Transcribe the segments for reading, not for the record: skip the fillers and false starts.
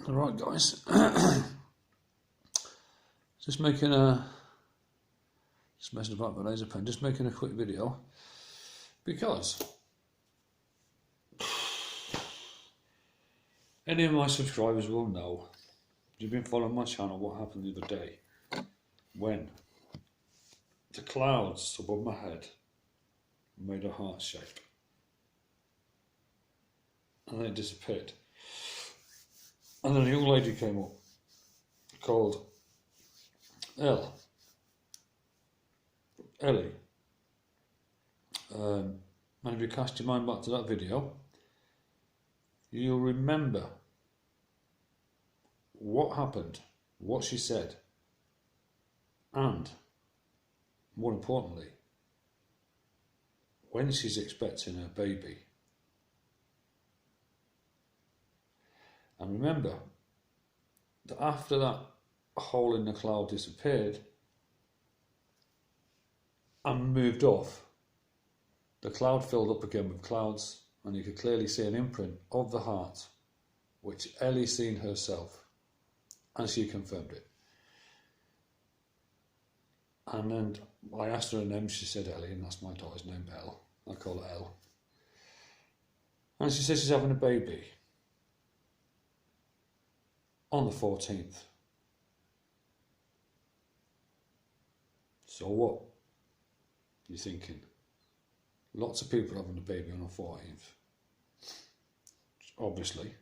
Alright guys, just making just messing about with laser pen, just making a quick video because any of my subscribers will know, you've been following my channel, what happened the other day when the clouds above my head made a heart shape and then it disappeared. And then a young lady came up called Ellie. And if you cast your mind back to that video, you'll remember what happened, what she said, and more importantly, when she's expecting her baby. And remember that after that hole in the cloud disappeared and moved off, the cloud filled up again with clouds, and you could clearly see an imprint of the heart, which Ellie seen herself, and she confirmed it. And then I asked her her name, she said Ellie, and that's my daughter's name, Elle. I call her Elle. And she says she's having a baby on the 14th. So what? You're thinking, lots of people having a baby on the 14th. Obviously.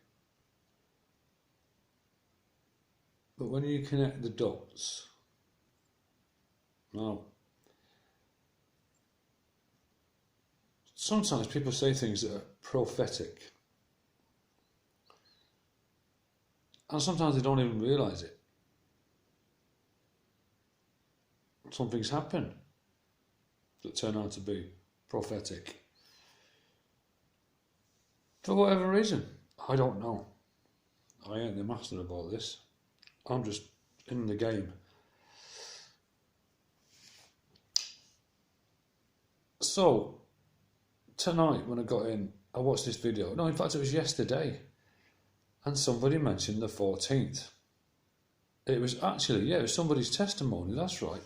But when you connect the dots, now, sometimes people say things that are prophetic. And sometimes they don't even realise it. Some things happen that turn out to be prophetic. For whatever reason, I don't know. I ain't the master of all this. I'm just in the game. So, tonight when I got in, I watched this video. No, in fact it was yesterday. And somebody mentioned the 14th. It was actually, yeah, it was somebody's testimony, that's right.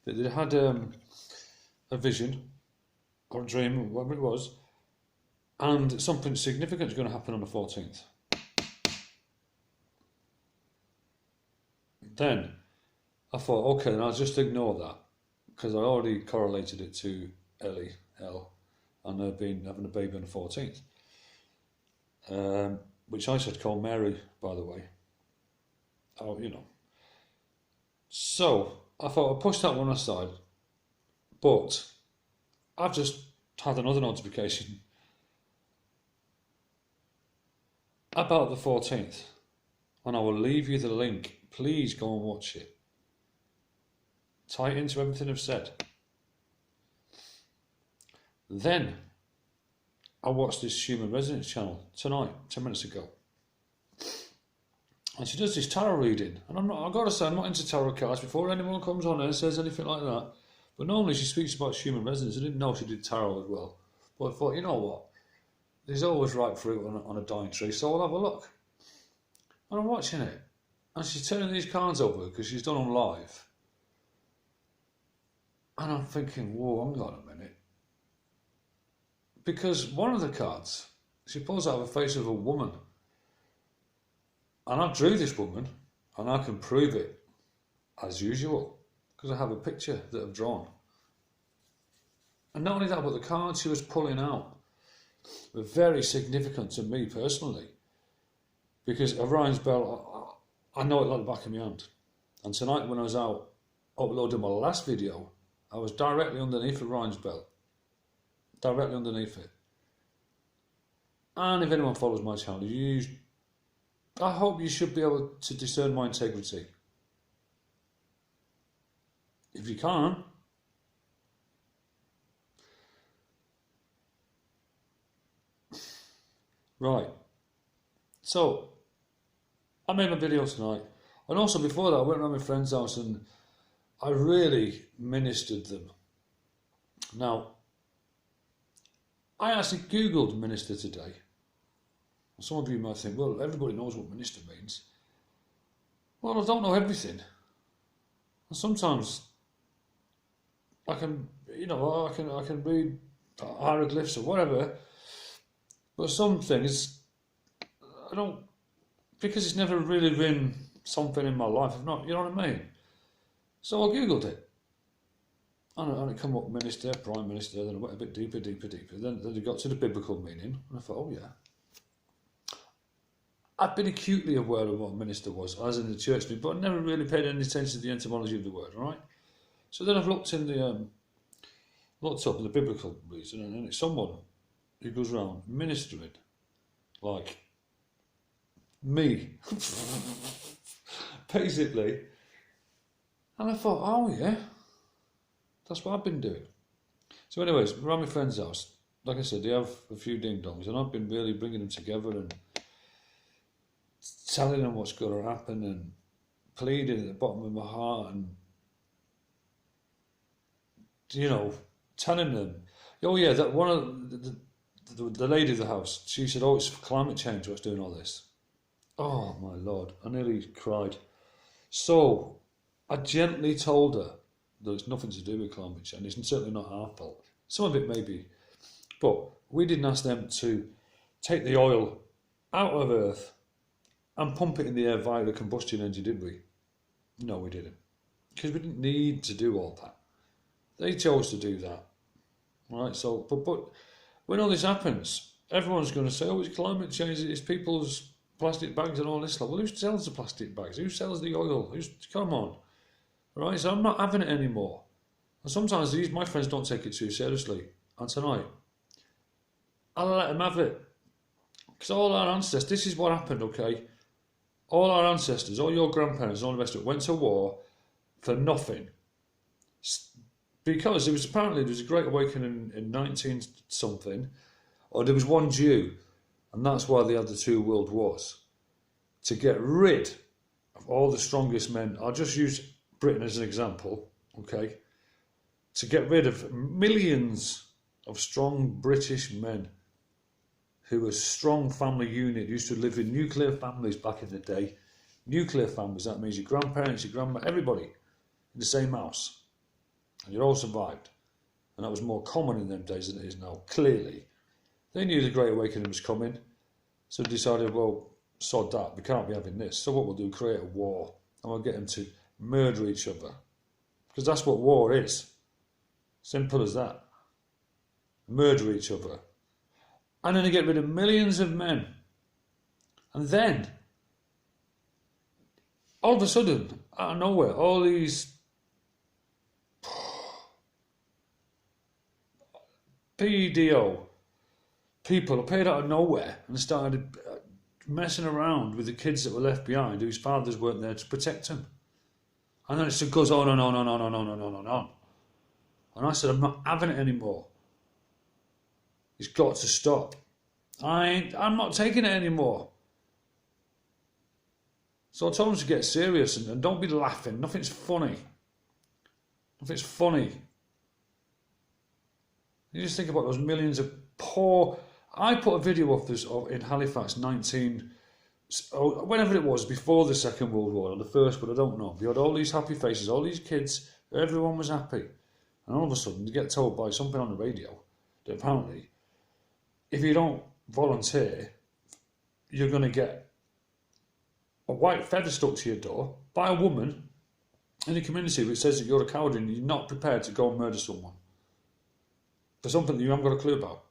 That they had a vision or a dream, or whatever it was, and something significant is going to happen on the 14th. Then I thought, okay, then I'll just ignore that, because I already correlated it to Ellie, Elle, and her having a baby on the 14th. Which I should call Mary, by the way. Oh, you know. So, I thought I'd push that one aside. But, I've just had another notification about the 14th. And I will leave you the link. Please go and watch it. Tie it into everything I've said. Then, I watched this Human Resonance channel tonight, 10 minutes ago. And she does this tarot reading. And I've got to say, I'm not into tarot cards before anyone comes on and says anything like that. But normally she speaks about human resonance. I didn't know she did tarot as well. But I thought, you know what? There's always ripe fruit on a dying tree, so I'll have a look. And I'm watching it. And she's turning these cards over because she's done them live. And I'm thinking, whoa, hang on a minute. Because one of the cards, she pulls out the face of a woman. And I drew this woman, and I can prove it, as usual, because I have a picture that I've drawn. And not only that, but the cards she was pulling out were very significant to me personally. Because Orion's Belt, I know it like the back of my hand. And tonight when I was out uploading my last video, I was directly underneath Orion's Belt. Directly underneath it. And if anyone follows my channel, I hope you should be able to discern my integrity. If you can't, right. So, I made my video tonight. And also before that, I went around my friend's house and I really ministered them. Now, I actually Googled minister today. Some of you might think, well, everybody knows what minister means. Well, I don't know everything. And sometimes I can, I can read hieroglyphs or whatever, but some things I don't, because it's never really been something in my life. I've not, you know what I mean? So I googled it, and it come up minister, prime minister. Then I went a bit deeper. Then it got to the biblical meaning, and I thought, oh yeah. I'd been acutely aware of what minister was, as in the church, but I never really paid any attention to the etymology of the word. All right. So then I've looked in the looked up the biblical reason, and it's someone who goes around ministering, like me, basically. And I thought, oh yeah, that's what I've been doing. So anyways, we're at my friend's house. Like I said, they have a few ding-dongs, and I've been really bringing them together and telling them what's going to happen and pleading at the bottom of my heart and, telling them, oh yeah, that one of the lady of the house, she said, oh, it's climate change what's doing all this. Oh my Lord, I nearly cried. So I gently told her that it's nothing to do with climate change. It's certainly not our fault. Some of it may be. But we didn't ask them to take the oil out of Earth and pump it in the air via the combustion engine, did we? No, we didn't. Because we didn't need to do all that. They chose to do that. Right? So, but when all this happens, everyone's going to say, oh, it's climate change, it's people's plastic bags and all this stuff. Well, who sells the plastic bags? Who sells the oil? Come on. Right? So I'm not having it anymore. And sometimes my friends don't take it too seriously. And tonight, I'll let them have it. Because all our ancestors, this is what happened, okay? All our ancestors, all your grandparents and all the rest of it went to war for nothing. Because there was a Great Awakening in 19-something, or there was one due, and that's why they had the 2 world wars. To get rid of all the strongest men, I'll just use Britain as an example, okay? To get rid of millions of strong British men who were strong family unit, used to live in nuclear families back in the day. Nuclear families, that means your grandparents, your grandma, everybody in the same house. And you all survived. And that was more common in them days than it is now, clearly. They knew the Great Awakening was coming, so they decided, well, sod that, we can't be having this. So what we'll do, create a war, and we'll get them to murder each other. Because that's what war is. Simple as that. Murder each other. And then they get rid of millions of men. And then, all of a sudden, out of nowhere, all these PEDO people appeared out of nowhere and started messing around with the kids that were left behind whose fathers weren't there to protect them. And then it just goes on and on and on and on and on and on. And I said, I'm not having it anymore. It's got to stop. I'm not taking it anymore. So I told them to get serious and don't be laughing. Nothing's funny. Nothing's funny. You just think about those millions of poor... I put a video of this in Halifax, whenever it was, before the Second World War, or the First, but I don't know. You had all these happy faces, all these kids, everyone was happy. And all of a sudden, you get told by something on the radio that apparently, if you don't volunteer, you're going to get a white feather stuck to your door by a woman in the community which says that you're a coward and you're not prepared to go and murder someone for something that you haven't got a clue about.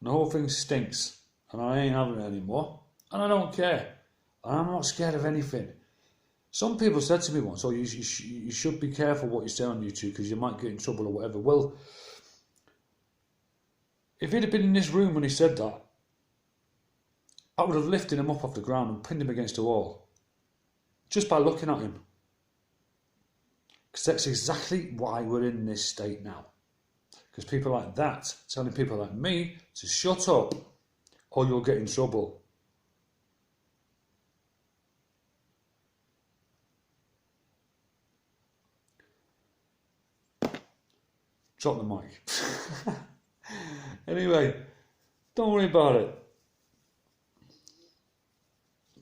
And the whole thing stinks, and I ain't having it anymore, and I don't care. And I'm not scared of anything. Some people said to me once, oh, you should be careful what you say on YouTube because you might get in trouble or whatever. Well, if he'd have been in this room when he said that, I would have lifted him up off the ground and pinned him against a wall. Just by looking at him. Because that's exactly why we're in this state now. Because people like that telling people like me to shut up or you'll get in trouble. Drop the mic. Anyway, Don't worry about it.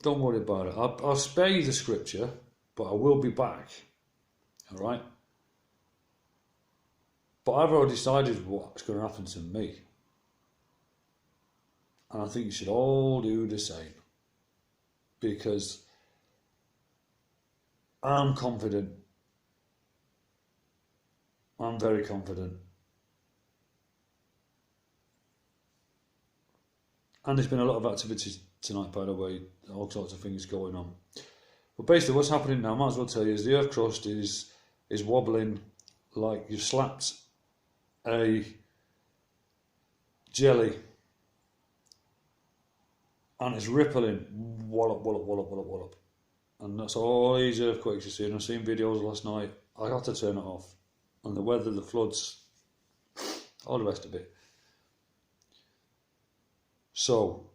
Don't worry about it. I'll spare you the scripture, but I will be back. All right? But I've already decided what's going to happen to me. And I think you should all do the same. Because I'm confident. I'm very confident. And there's been a lot of activities tonight, by the way, all sorts of things going on. But basically what's happening now, I might as well tell you, is the Earth crust is wobbling like you've slapped a jelly and it's rippling, wallop, wallop, wallop, wallop, wallop. And that's all these earthquakes you see. And I've seen videos last night. I had to turn it off. And the weather, the floods, all the rest of it. So,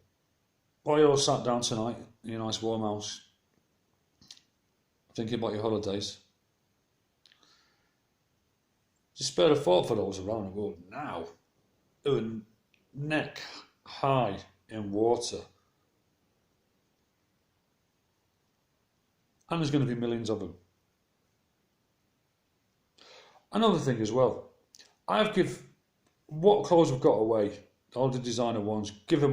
while you're all sat down tonight in your nice warm house, thinking about your holidays, just spare a thought for those around the world now who are neck high in water. And there's going to be millions of them. Another thing as well, what clothes we've got away, all the designer ones, give them